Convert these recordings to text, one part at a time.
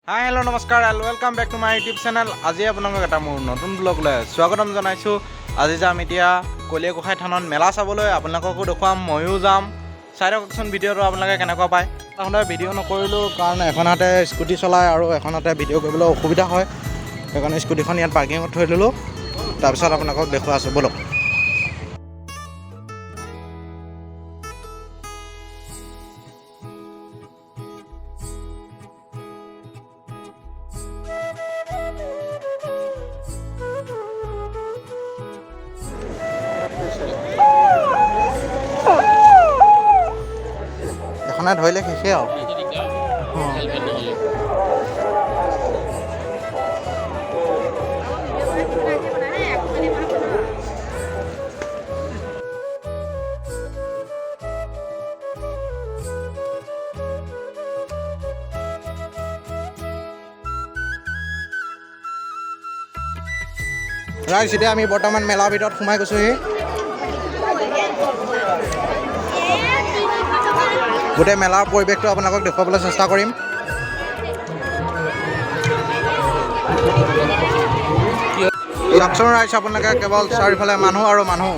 হাই hello' নমস্কাৰ and welcome back to my YouTube channel. আজি আপোনালোকক এটা মোৰ নতুন ব্লগলৈ স্বাগতম জনাইছোঁ। আজি যাম এতিয়া কলীয়াগোসাঁই থানত মেলা চাবলৈ, আপোনালোককো দেখুৱাম, ময়ো যাম। চাই থাককচোন ভিডিঅ'টো আপোনালোকে কেনেকুৱা পায়। প্ৰথমতে ভিডিঅ' নকৰিলোঁ কাৰণ এখন হাতে স্কুটি চলাই আৰু এখন হাতে ভিডিঅ' কৰিবলৈ অসুবিধা হয়, সেইকাৰণে স্কুটিখন ইয়াত পাৰ্কিঙত থৈ দিলোঁ। তাৰপিছত আপোনালোকক দেখুৱাই আছোঁ, ব'লক। এখনে ধৰিলে শেষেই আৰু ৰাইজ, এতিয়া আমি বৰ্তমান মেলাৰ ভিতৰত সোমাই গৈছোঁহি। গোটেই মেলাৰ পৰিৱেশটো আপোনালোকক দেখুৱাবলৈ চেষ্টা কৰিম। চাওকচোন ৰাইজ, আপোনালোকে কেৱল চাৰিওফালে মানুহ আৰু মানুহ।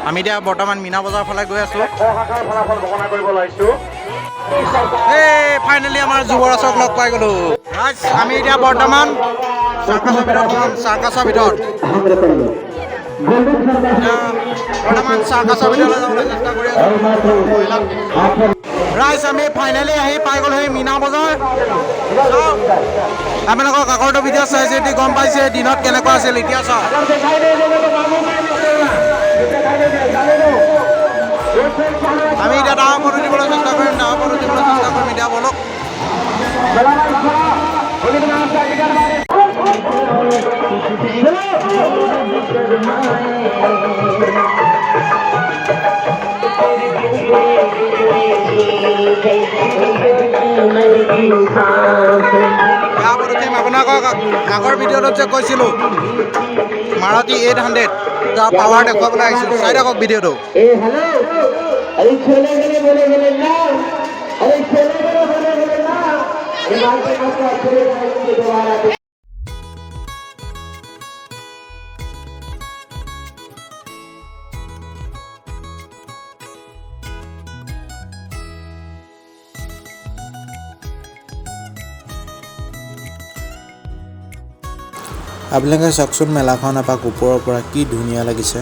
আমি এতিয়া বৰ্তমান মীনা বজাৰৰ ফালে গৈ আছোঁ। এই ফাইনেলি আমাৰ যুৱৰাজক লগ পাই গ'লোঁ। ৰাইজ, আমি এতিয়া বৰ্তমান চাৰ্কাছৰ ভিতৰত সোমাম। চাৰ্কাছৰ ভিতৰত বৰ্তমান চাৰ্কাছৰ ভিতৰলৈ যাবলৈ চেষ্টা কৰি আছোঁ। ৰাইজ, আমি ফাইনেলি আহি পাই গ'লোহি মীনা বজাৰ। আপোনালোকক আগৰটো ভিডিঅ' চাইছে যদি গম পাইছে দিনত কেনেকুৱা আছিল। এতিয়া চাওক, আমি এতিয়া ডাঙৰ ফটো দিবলৈ চেষ্টা কৰিম, এতিয়া বলক। আপোনালোকক আগৰ ভিডিঅ'টোত যে কৈছিলোঁ মাৰুতি 800 তাৰ পাৱাৰ দেখুৱাবলৈ আহিছোঁ। চাই থাকক ভিডিঅ'টো। আপোনালোকে চাওকচোন মেলাখন এপাক ওপৰৰ পৰা কি ধুনীয়া লাগিছে।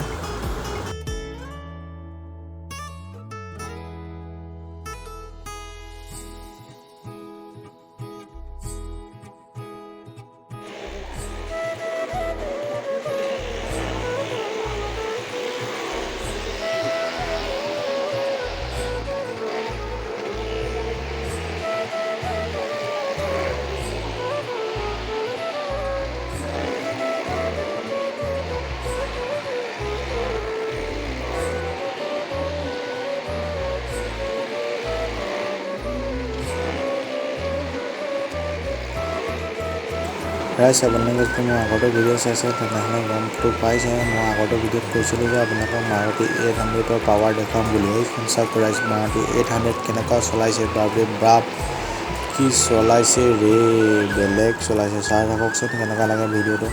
ৰাইজ, আপোনালোকে যদি মোৰ আগতে ভিডিঅ' চাইছে তেনেহ'লে গমটো পাইছে। মই আগতে ভিডিঅ'ত কৈছিলোঁ যে আপোনালোকক মাৰুতি 800ৰ পাৱাৰ দেখুৱাম বুলি। এইখন চাওক ৰাইজ, মাৰুতি 800 কেনেকুৱা চলাইছে। বাপৰে বাপ, কি চলাইছে ৰে, বেলেগ চলাইছে। চাই থাককচোন কেনেকুৱা লাগে ভিডিঅ'টো।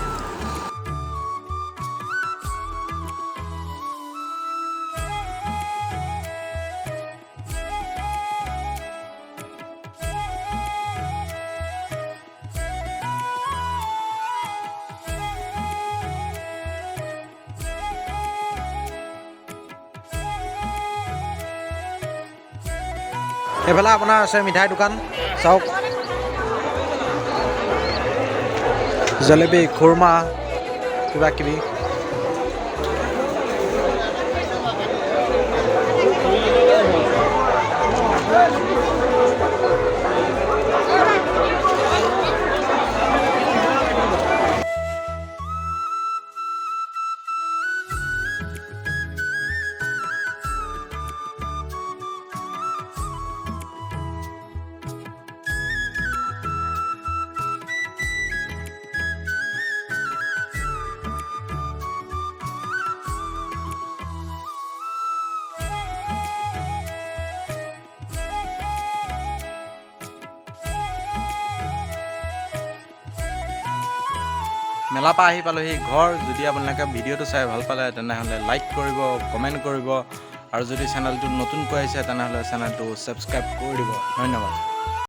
এইফালে আপোনাৰ আছে মিঠাই দোকান, চাওক, জলেবি, খুৰমা, কিবা কিবি। মেলাৰ পৰা আহি পালোহি ঘৰ। যদি আপোনালোকে ভিডিঅ'টো চাই ভাল পালে তেনেহ'লে লাইক কৰিব, কমেণ্ট কৰিব আৰু যদি চেনেলটো নতুনকৈ আহিছে তেনেহ'লে চেনেলটো ছাবস্ক্ৰাইব কৰি দিব। ধন্যবাদ।